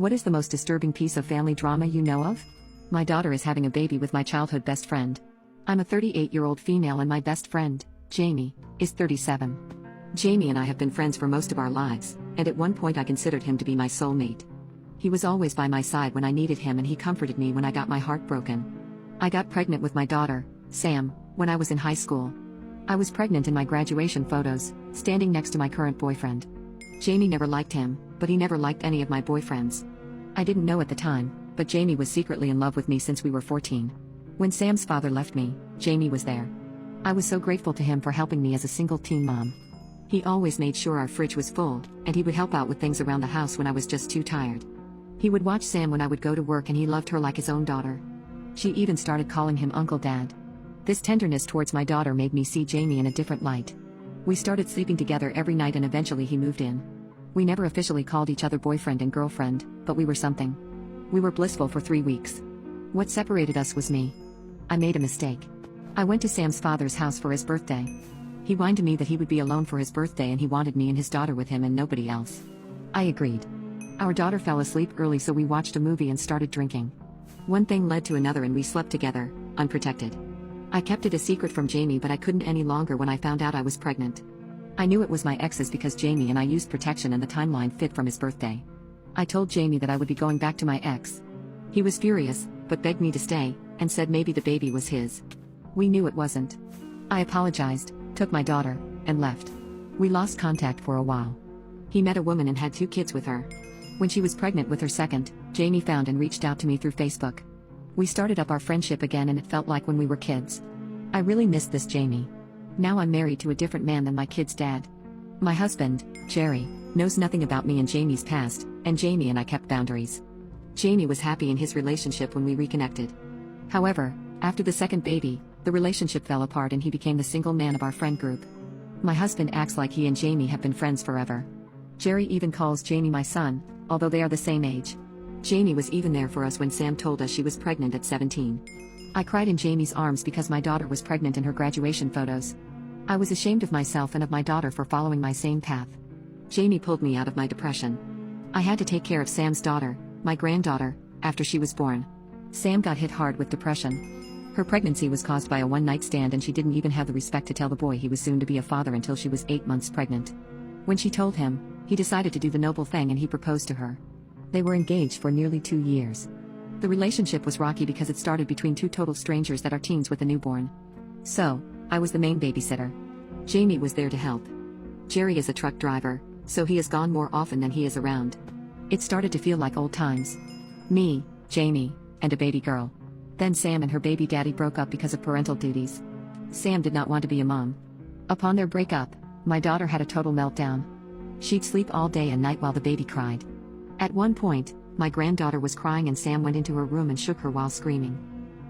What is the most disturbing piece of family drama you know of? My daughter is having a baby with my childhood best friend. I'm a 38-year-old female and my best friend, Jamie, is 37. Jamie and I have been friends for most of our lives, and at one point I considered him to be my soulmate. He was always by my side when I needed him and he comforted me when I got my heart broken. I got pregnant with my daughter, Sam, when I was in high school. I was pregnant in my graduation photos, standing next to my current boyfriend. Jamie never liked him, but he never liked any of my boyfriends. I didn't know at the time, but Jamie was secretly in love with me since we were 14. When Sam's father left me, Jamie was there. I was so grateful to him for helping me as a single teen mom. He always made sure our fridge was full, and he would help out with things around the house when I was just too tired. He would watch Sam when I would go to work and he loved her like his own daughter. She even started calling him Uncle Dad. This tenderness towards my daughter made me see Jamie in a different light. We started sleeping together every night and eventually he moved in. We never officially called each other boyfriend and girlfriend, but we were something. We were blissful for 3 weeks. What separated us was me. I made a mistake. I went to Sam's father's house for his birthday. He whined to me that he would be alone for his birthday and he wanted me and his daughter with him and nobody else. I agreed. Our daughter fell asleep early so we watched a movie and started drinking. One thing led to another and we slept together, unprotected. I kept it a secret from Jamie but I couldn't any longer when I found out I was pregnant. I knew it was my ex's because Jamie and I used protection and the timeline fit from his birthday. I told Jamie that I would be going back to my ex. He was furious, but begged me to stay, and said maybe the baby was his. We knew it wasn't. I apologized, took my daughter, and left. We lost contact for a while. He met a woman and had 2 kids with her. When she was pregnant with her second, Jamie found and reached out to me through Facebook. We started up our friendship again and it felt like when we were kids. I really missed this Jamie. Now I'm married to a different man than my kid's dad. My husband, Jerry, knows nothing about me and Jamie's past, and Jamie and I kept boundaries. Jamie was happy in his relationship when we reconnected. However, after the second baby, the relationship fell apart and he became the single man of our friend group. My husband acts like he and Jamie have been friends forever. Jerry even calls Jamie my son, although they are the same age. Jamie was even there for us when Sam told us she was pregnant at 17. I cried in Jamie's arms because my daughter was pregnant in her graduation photos. I was ashamed of myself and of my daughter for following my same path. Jamie pulled me out of my depression. I had to take care of Sam's daughter, my granddaughter, after she was born. Sam got hit hard with depression. Her pregnancy was caused by a one-night stand and she didn't even have the respect to tell the boy he was soon to be a father until she was 8 months pregnant. When she told him, he decided to do the noble thing and he proposed to her. They were engaged for nearly 2 years. The relationship was rocky because it started between 2 total strangers that are teens with a newborn. So, I was the main babysitter. Jamie was there to help. Jerry is a truck driver, so he is gone more often than he is around. It started to feel like old times. Me, Jamie, and a baby girl. Then Sam and her baby daddy broke up because of parental duties. Sam did not want to be a mom. Upon their breakup, my daughter had a total meltdown. She'd sleep all day and night while the baby cried. At one point, my granddaughter was crying and Sam went into her room and shook her while screaming.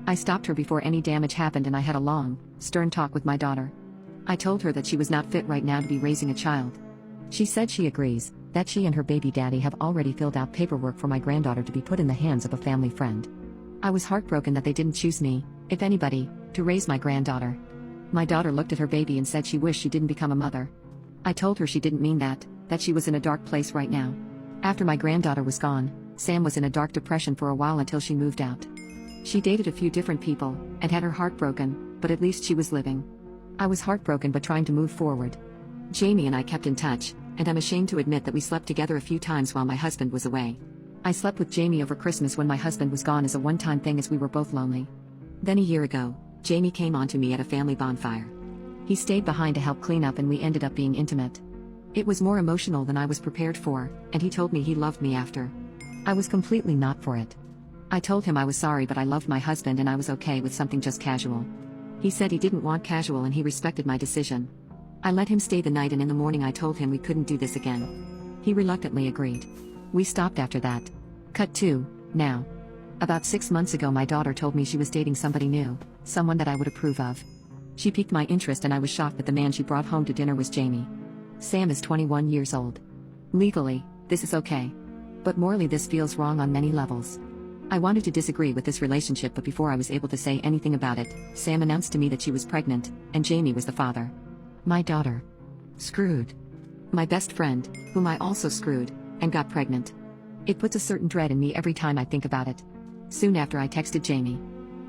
I stopped her before any damage happened and I had a long, stern talk with my daughter. I told her that she was not fit right now to be raising a child. She said she agrees, that she and her baby daddy have already filled out paperwork for my granddaughter to be put in the hands of a family friend. I was heartbroken that they didn't choose me, if anybody, to raise my granddaughter. My daughter looked at her baby and said she wished she didn't become a mother. I told her she didn't mean that she was in a dark place right now. After my granddaughter was gone, Sam was in a dark depression for a while until she moved out. She dated a few different people, and had her heart broken, but at least she was living. I was heartbroken but trying to move forward. Jamie and I kept in touch, and I'm ashamed to admit that we slept together a few times while my husband was away. I slept with Jamie over Christmas when my husband was gone as a one-time thing as we were both lonely. Then a year ago, Jamie came on to me at a family bonfire. He stayed behind to help clean up and we ended up being intimate. It was more emotional than I was prepared for, and he told me he loved me after. I was completely not for it. I told him I was sorry but I loved my husband and I was okay with something just casual. He said he didn't want casual and he respected my decision. I let him stay the night and in the morning I told him we couldn't do this again. He reluctantly agreed. We stopped after that. Cut 2, now. About 6 months ago my daughter told me she was dating somebody new, someone that I would approve of. She piqued my interest and I was shocked that the man she brought home to dinner was Jamie. Sam is 21 years old. Legally, this is okay. But morally this feels wrong on many levels. I wanted to disagree with this relationship but before I was able to say anything about it, Sam announced to me that she was pregnant, and Jamie was the father. My daughter. Screwed. My best friend, whom I also screwed, and got pregnant. It puts a certain dread in me every time I think about it. Soon after, I texted Jamie.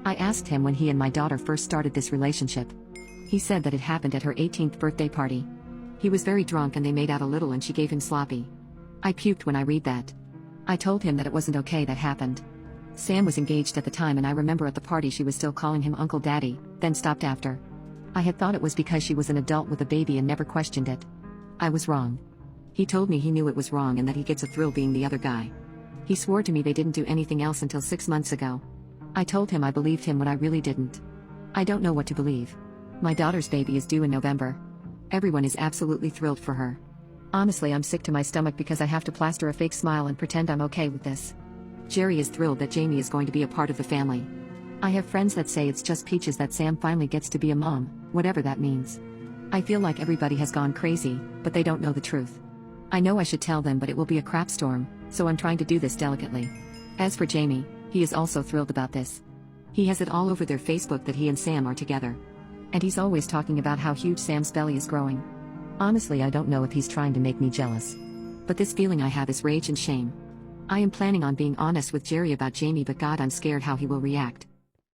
I asked him when he and my daughter first started this relationship. He said that it happened at her 18th birthday party. He was very drunk and they made out a little and she gave him sloppy. I puked when I read that. I told him that it wasn't okay that happened. Sam was engaged at the time and I remember at the party she was still calling him Uncle Daddy, then stopped after. I had thought it was because she was an adult with a baby and never questioned it. I was wrong. He told me he knew it was wrong and that he gets a thrill being the other guy. He swore to me they didn't do anything else until 6 months ago. I told him I believed him when I really didn't. I don't know what to believe. My daughter's baby is due in November. Everyone is absolutely thrilled for her. Honestly, I'm sick to my stomach because I have to plaster a fake smile and pretend I'm okay with this. Jerry is thrilled that Jamie is going to be a part of the family. I have friends that say it's just peaches that Sam finally gets to be a mom, whatever that means. I feel like everybody has gone crazy, but they don't know the truth. I know I should tell them, but it will be a crap storm, so I'm trying to do this delicately. As for Jamie, he is also thrilled about this. He has it all over their Facebook that he and Sam are together. And he's always talking about how huge Sam's belly is growing. Honestly, I don't know if he's trying to make me jealous. But this feeling I have is rage and shame. I am planning on being honest with Jerry about Jamie, but God, I'm scared how he will react.